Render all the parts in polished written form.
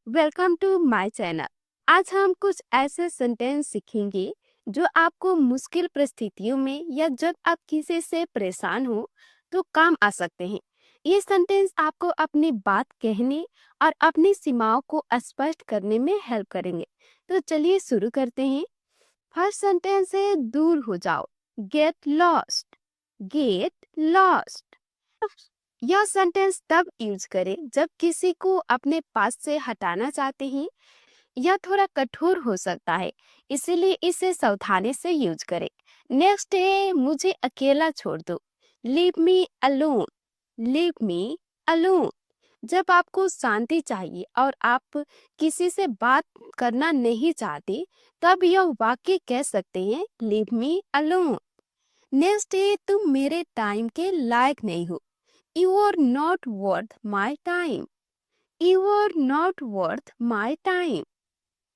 Welcome to my channel. आज हम कुछ ऐसे सेंटेंस सीखेंगे जो आपको मुश्किल परिस्थितियों में या जब आप किसी से परेशान हो तो काम आ सकते हैं। ये सेंटेंस आपको अपनी बात कहने और अपनी सीमाओं को स्पष्ट करने में हेल्प करेंगे। तो चलिए शुरू करते हैं। फर्स्ट सेंटेंस है दूर हो जाओ। Get lost. Get lost. यह सेंटेंस तब यूज करें जब किसी को अपने पास से हटाना चाहते हैं। यह थोड़ा कठोर हो सकता है, इसीलिए इसे सावधानी से यूज करें। नेक्स्ट है मुझे अकेला छोड़ दो। Leave me alone. Leave me alone. जब आपको शांति चाहिए और आप किसी से बात करना नहीं चाहते, तब यह वाक्य कह सकते हैं लीव मी अलोन। नेक्स्ट है तुम मेरे टाइम के लायक नहीं हो। You are not worth my time. You are not worth my time.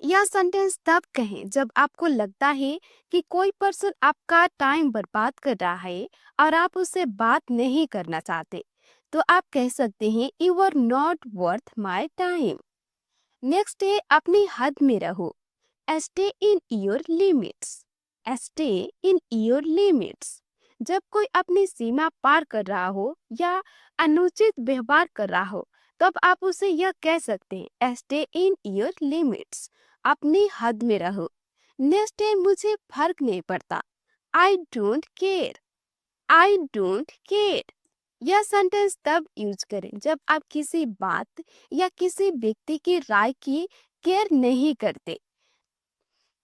यह सेंटेंस तब कहें जब आपको लगता है कि कोई पर्सन आपका टाइम बर्बाद कर रहा है और आप उससे बात नहीं करना चाहते, तो आप कह सकते हैं You are not worth my time. Next है अपनी हद में रहो। Stay in your limits. Stay in your limits. जब कोई अपनी सीमा पार कर रहा हो या अनुचित व्यवहार कर रहा हो, तब आप उसे यह कह सकते हैं Stay in your limits. अपनी हद में रहो। नेक्स्ट है मुझे फर्क नहीं पड़ता। I don't care. I don't care. यह सेंटेंस तब यूज करें जब आप किसी बात या किसी व्यक्ति की राय की केयर नहीं करते,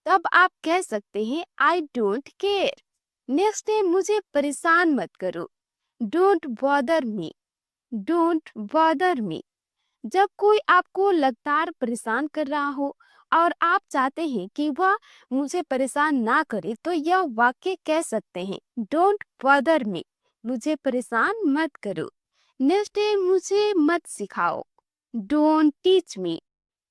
तब आप कह सकते हैं आई डोंट केयर। नेक्स्ट है मुझे परेशान मत करो। Don't bother me. Don't bother me. जब कोई आपको लगातार परेशान कर रहा हो और आप चाहते हैं कि वह मुझे परेशान ना करे, तो यह वाक्य कह सकते हैं डोंट बॉदर मी। मुझे परेशान मत करो। नेक्स्ट है मुझे मत सिखाओ। Don't teach me.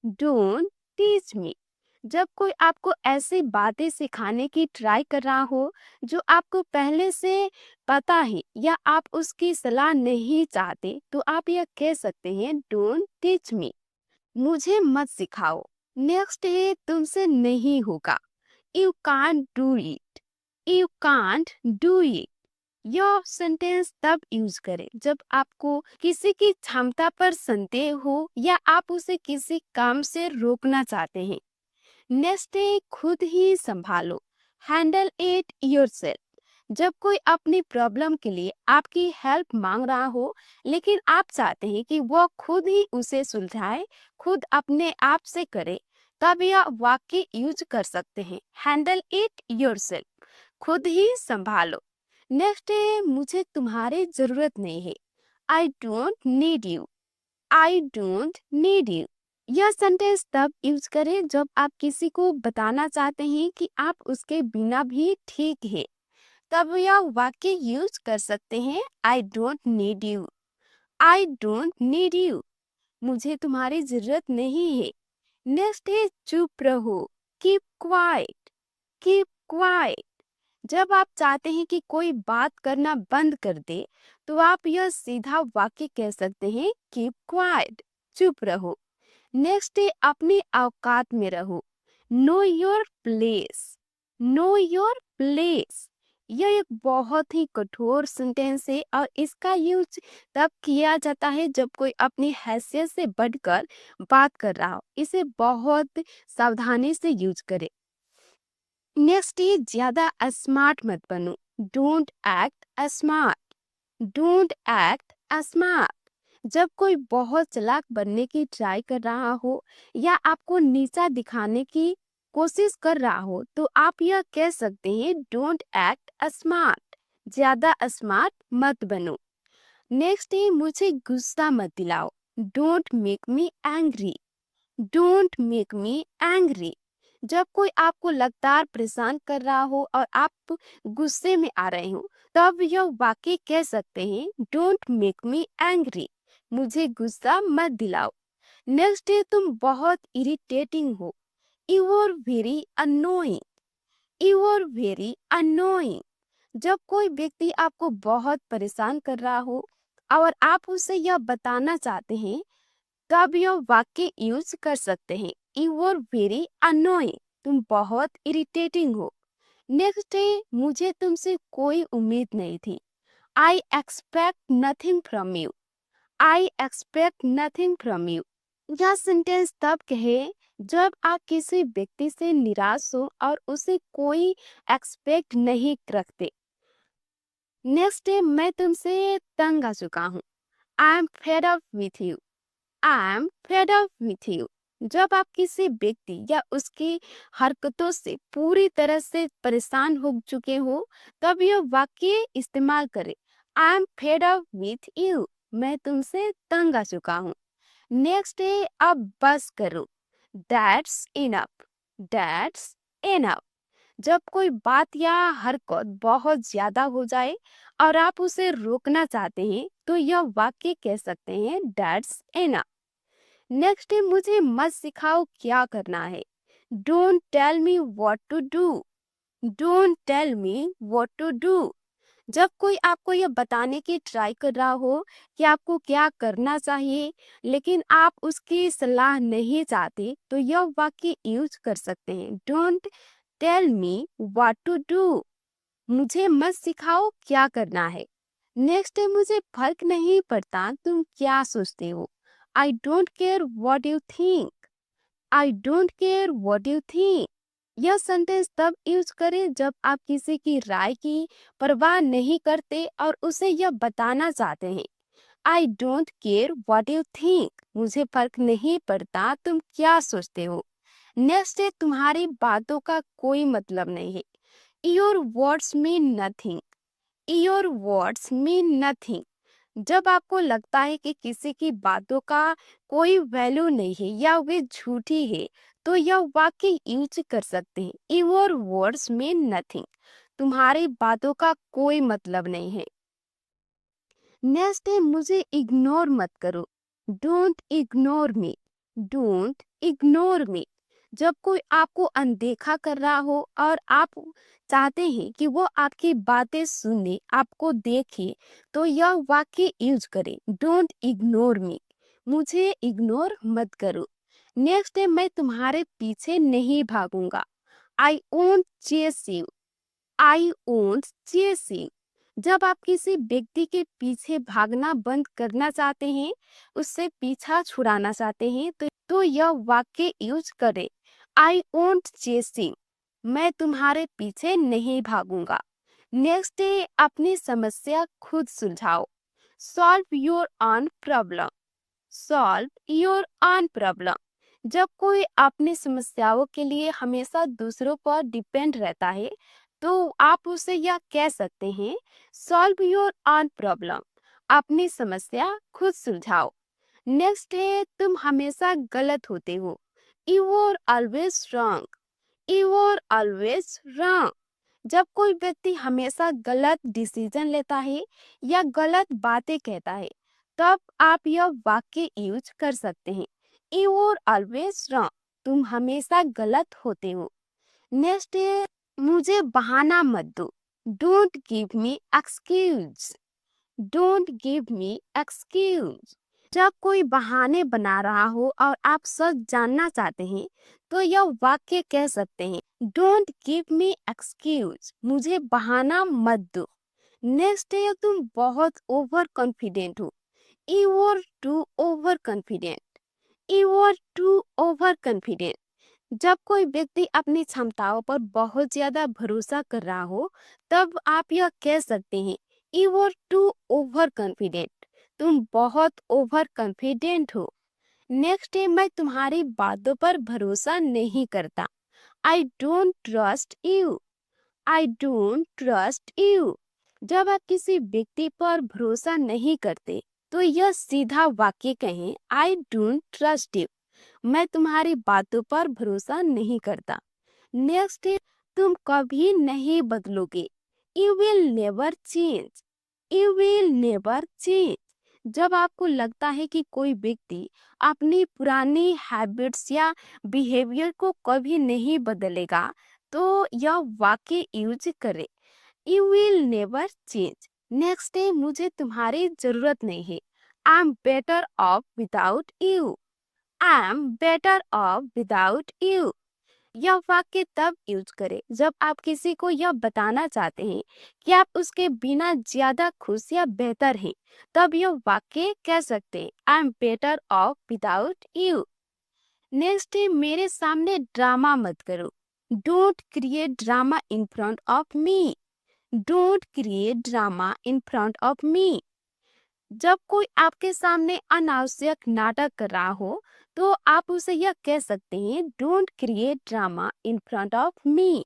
Don't teach me. जब कोई आपको ऐसी बातें सिखाने की ट्राई कर रहा हो जो आपको पहले से पता है या आप उसकी सलाह नहीं चाहते, तो आप यह कह सकते हैं डोंट टीच मी। मुझे मत सिखाओ। नेक्स्ट है तुमसे नहीं होगा। You can't do it. You can't do it. यह सेंटेंस तब यूज करें जब आपको किसी की क्षमता पर संदेह हो या आप उसे किसी काम से रोकना चाहते हैं। नेक्स्ट है खुद ही संभालो। Handle it yourself. जब कोई अपनी प्रॉब्लम के लिए आपकी हेल्प मांग रहा हो, लेकिन आप चाहते हैं कि वह खुद ही उसे सुलझाए, खुद अपने आप से करे, तब यह वाक्य यूज कर सकते हैं हैंडल इट योरसेल्फ। खुद ही संभालो। नेक्स्ट है मुझे तुम्हारी जरूरत नहीं है। I don't need you. I don't need you. यह सेंटेंस तब यूज करें जब आप किसी को बताना चाहते हैं कि आप उसके बिना भी ठीक है, तब यह वाक्य यूज कर सकते हैं I don't need you. I don't need you. मुझे तुम्हारी जरूरत नहीं है। नेक्स्ट है चुप रहो। Keep quiet. Keep quiet. जब आप चाहते हैं कि कोई बात करना बंद कर दे, तो आप यह सीधा वाक्य कह सकते हैं कीप क्वाइट। चुप रहो। नेक्स्ट है अपनी औकात में रहो। Know your place. Know your place. यह एक बहुत ही कठोर सेंटेंस है और इसका यूज तब किया जाता है जब कोई अपनी हैसियत से बढ़कर बात कर रहा हो। इसे बहुत सावधानी से यूज करें। नेक्स्ट है ज्यादा स्मार्ट मत बनो। Don't act smart. Don't act smart. जब कोई बहुत चालाक बनने की ट्राई कर रहा हो या आपको नीचा दिखाने की कोशिश कर रहा हो, तो आप यह कह सकते हैं डोंट एक्ट स्मार्ट। ज्यादा स्मार्ट मत बनो। नेक्स्ट है मुझे गुस्सा मत दिलाओ। Don't make me angry. Don't make me angry. जब कोई आपको लगातार परेशान कर रहा हो और आप गुस्से में आ रहे हो, तब यह वाक्य कह सकते हैं डोंट मेक मी एंग्री। मुझे गुस्सा मत दिलाओ। नेक्स्ट है तुम बहुत इरिटेटिंग हो। You are very annoying. You are very annoying. जब कोई व्यक्ति आपको बहुत परेशान कर रहा हो और आप उसे यह बताना चाहते हैं तब यह वाक्य यूज कर सकते हैं। यू आर वेरी अनोइंग, तुम बहुत इरिटेटिंग हो। नेक्स्ट है, मुझे तुमसे कोई उम्मीद नहीं थी। I expect nothing from you. I expect nothing from you. यह सेंटेंस तब कहे जब आप किसी व्यक्ति से निराश हो और उसे कोई एक्सपेक्ट नहीं रखते। नेक्स्ट है, मैं तुमसे तंग आ चुका हूँ। I am fed up with you. I am fed up with you. जब आप किसी व्यक्ति या उसकी हरकतों से पूरी तरह से परेशान हो चुके हो, तब यह वाक्य इस्तेमाल करें। I am fed up with you. मैं तुमसे तंग आ चुका हूँ। नेक्स्ट है, अब बस करो। That's enough. That's enough. जब कोई बात या हरकत बहुत ज्यादा हो जाए और आप उसे रोकना चाहते हैं, तो यह वाक्य कह सकते हैं दैट्स इनफ। नेक्स्ट है, मुझे मत सिखाओ क्या करना है। Don't tell me what to do. Don't tell me what to do. जब कोई आपको यह बताने की ट्राई कर रहा हो कि आपको क्या करना चाहिए, लेकिन आप उसकी सलाह नहीं चाहते, तो यह वाक्य यूज कर सकते हैं don't tell me what to do. मुझे मत सिखाओ क्या करना है। नेक्स्ट है, मुझे फर्क नहीं पड़ता तुम क्या सोचते हो। I don't care what you think. I don't care what you think. यह सेंटेंस तब यूज करें जब आप किसी की राय की परवाह नहीं करते और उसे यह बताना चाहते हैं। I don't care what you think. मुझे फर्क नहीं पड़ता तुम क्या सोचते हो। नेक्स्ट है, तुम्हारी बातों का कोई मतलब नहीं है। Your words mean nothing. Your words mean nothing. जब आपको लगता है कि किसी की बातों का कोई वैल्यू नहीं है या वे झूठी है, तो यह वाक्य यूज कर सकते हैं। Your words mean nothing. तुम्हारी बातों का कोई मतलब नहीं है। नेक्स्ट है, मुझे इग्नोर मत करो। Don't ignore me. Don't ignore me. जब कोई आपको अनदेखा कर रहा हो और आप चाहते हैं कि वो आपकी बातें सुने, आपको देखे, तो यह वाक्य यूज करें डोंट इग्नोर मी। मुझे इग्नोर मत करो। नेक्स्ट है, मैं तुम्हारे पीछे नहीं भागूंगा। I won't chase you. I won't chase you. जब आप किसी व्यक्ति के पीछे भागना बंद करना चाहते हैं, उससे पीछा छुड़ाना चाहते हैं, तो यह वाक्य यूज करें आई वोंट चेसिंग। मैं तुम्हारे पीछे नहीं भागूंगा। नेक्स्ट है, अपनी समस्या खुद सुलझाओ। Solve your own problem. Solve your own problem. जब कोई अपनी समस्याओं के लिए हमेशा दूसरों पर डिपेंड रहता है, तो आप उसे यह कह सकते हैं सॉल्व योर ओन प्रॉब्लम। अपनी समस्या खुद सुलझाओ। नेक्स्ट है, तुम हमेशा गलत होते हो। You are always wrong. You are always wrong. जब कोई व्यक्ति हमेशा गलत डिसीजन लेता है या गलत बातें कहता है, तब आप यह वाक्य यूज कर सकते हैं यू आर ऑलवेज रॉन्ग। तुम हमेशा गलत होते हो। नेक्स्ट है, मुझे बहाना मत दो। Don't give me excuse. Don't give me excuse. जब कोई बहाने बना रहा हो और आप सच जानना चाहते हैं, तो यह वाक्य कह सकते हैं डोंट गिव मी एक्सक्यूज। मुझे बहाना मत दो। नेक्स्ट है, तुम बहुत ओवर कॉन्फिडेंट हो। You are too overconfident. You are too overconfident. जब कोई व्यक्ति अपनी क्षमताओं पर बहुत ज्यादा भरोसा कर रहा हो, तब आप यह कह सकते हैं you are too overconfident. तुम बहुत ओवर कॉन्फिडेंट हो। नेक्स्ट है, मैं तुम्हारी बातों पर भरोसा नहीं करता। I don't trust you. I don't trust you. जब आप किसी व्यक्ति पर भरोसा नहीं करते, तो यह सीधा वाक्य कहें आई डोंट ट्रस्ट यू। मैं तुम्हारी बातों पर भरोसा नहीं करता। नेक्स्ट है, तुम कभी नहीं बदलोगे। You will never change. You will never change. जब आपको लगता है कि कोई व्यक्ति अपनी पुरानी हैबिट्स या बिहेवियर को कभी नहीं बदलेगा, तो यह वाक्य यूज करें you will never change. Next है, मुझे तुम्हारी जरूरत नहीं है। I am better of without you. I am better of without you. यह वाक्य तब यूज करें जब आप किसी को यह बताना चाहते हैं कि आप उसके बिना ज्यादा खुश या बेहतर हैं। तब यह वाक्य कह सकते हैं, I am better of without you. Next है, मेरे सामने ड्रामा मत करो। Don't create drama in front of me. Don't create drama in front of मी। जब कोई आपके सामने अनावश्यक नाटक कर रहा हो तो आप उसे यह कह सकते हैं, don't create drama in front of me.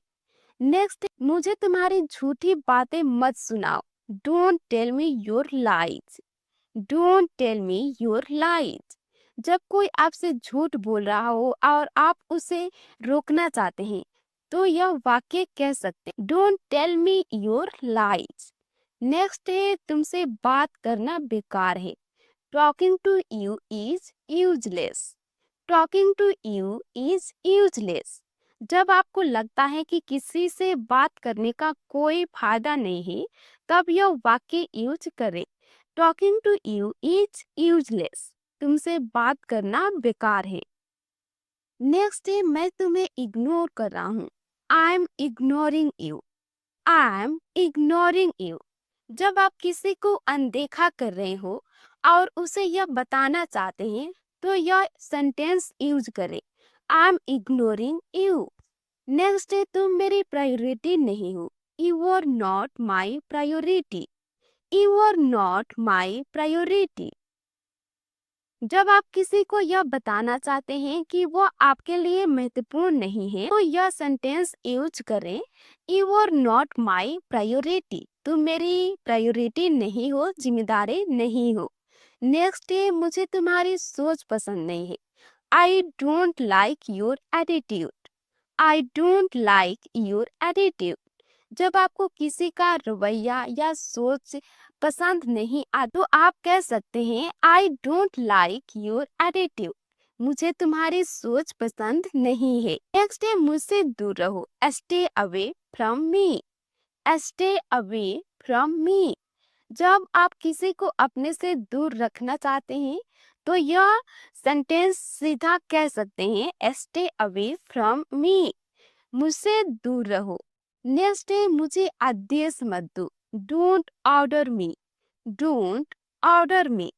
Next, मुझे तुम्हारी झूठी बातें मत सुनाओ। Don't tell me your lies. Don't tell me your lies. जब कोई आपसे झूठ बोल रहा हो और आप उसे रोकना चाहते हैं तो यह वाक्य कह सकते हैं, don't tell me your lies. Next है, तुमसे बात करना बेकार है। Talking to you is useless. Talking to you is useless. जब आपको लगता है कि किसी से बात करने का कोई फायदा नहीं है तब यह वाक्य यूज करें, talking to you is useless. तुमसे बात करना बेकार है। नेक्स्ट है, मैं तुम्हें इग्नोर कर रहा हूँ। आई am ignoring you. I am ignoring you. जब आप किसी को अनदेखा कर रहे हो और उसे यह बताना चाहते हैं तो यह सेंटेंस यूज करें, I am ignoring you. Next है, तुम मेरी प्रायोरिटी नहीं हो। You are not my priority. You are not my priority. जब आप किसी को यह बताना चाहते हैं कि वो आपके लिए महत्वपूर्ण नहीं है तो यह सेंटेंस यूज करें, you are not my priority. तुम मेरी प्रायोरिटी नहीं हो, जिम्मेदारी नहीं हो। नेक्स्ट है, मुझे तुम्हारी सोच पसंद नहीं है। I don't like your attitude. I don't like your attitude. जब आपको किसी का रवैया या सोच पसंद नहीं आ तो आप कह सकते हैं, I don't like your attitude. मुझे तुम्हारी सोच पसंद नहीं है। नेक्स्ट है, मुझसे दूर रहो। Stay away from me. Stay away from me. जब आप किसी को अपने से दूर रखना चाहते हैं तो यह सेंटेंस सीधा कह सकते हैं, स्टे अवे फ्रॉम मी। मुझसे दूर रहो। नेक्स्ट है, मुझे आदेश मत दो। Don't order me. Don't order me.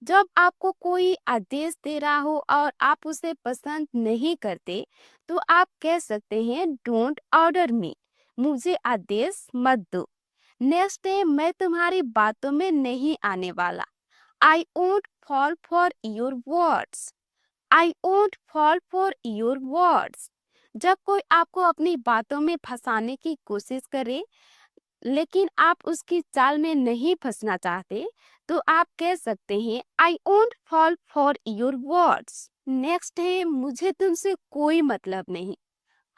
जब आपको कोई आदेश दे रहा हो और आप उसे पसंद नहीं करते तो आप कह सकते हैं, डोंट ऑर्डर मी। मुझे आदेश मत दो। नेक्स्ट है, मैं तुम्हारी बातों में नहीं आने वाला। आई won't fall for your words. I won't fall for your words. जब कोई आपको अपनी बातों में फंसाने की कोशिश करे लेकिन आप उसकी चाल में नहीं फंसना चाहते तो आप कह सकते हैं, I won't fall for your words. Next है, मुझे तुमसे कोई मतलब नहीं।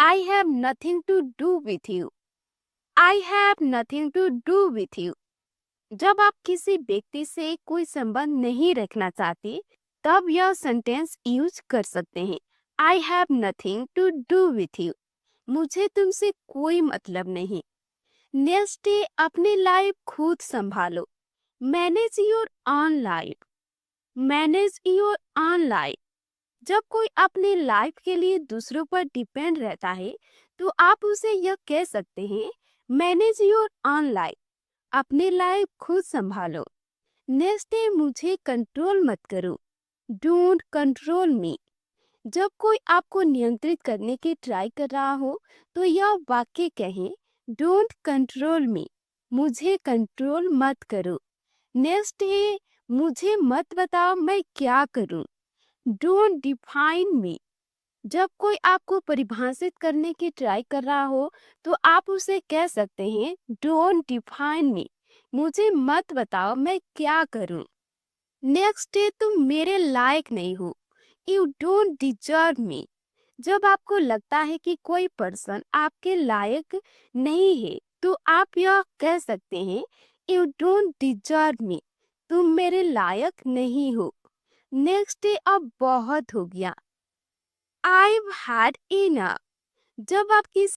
I have nothing to do with you. I have nothing to do with you. जब आप किसी व्यक्ति से कोई संबंध नहीं रखना चाहते तब यह सेंटेंस यूज कर सकते हैं, I have nothing to do with you. मुझे तुमसे कोई मतलब नहीं। नेक्स्ट है, अपनी लाइफ खुद संभालो। Manage your on life. Manage your on life. जब कोई अपनी लाइफ के लिए दूसरों पर डिपेंड रहता है तो आप उसे यह कह सकते हैं, मैनेज योर ऑन लाइफ। अपनी लाइफ खुद संभालो। नेक्स्ट है, मुझे कंट्रोल मत करो। डोंट कंट्रोल मी। जब कोई आपको नियंत्रित करने की ट्राई कर रहा हो तो यह वाक्य कहें, डोंट कंट्रोल मी। मुझे कंट्रोल मत करो। नेक्स्ट है, मुझे मत बताओ मैं क्या करूं। डोंट डिफाइन मी। जब कोई आपको परिभाषित करने की ट्राई कर रहा हो तो आप उसे कह सकते हैं, डोंट डिफाइन मी। मुझे मत बताओ मैं क्या करूं। नेक्स्ट है, तुम मेरे लायक नहीं हो। यू डोंट डिजर्व मी। जब आपको लगता है कि कोई पर्सन आपके लायक नहीं है तो आप यह कह सकते हैं, यू डोंट डिजर्व मी। तुम मेरे लायक नहीं हो। नेक्स्ट है, अब बहुत हो गया। I've had enough। जब आप किसी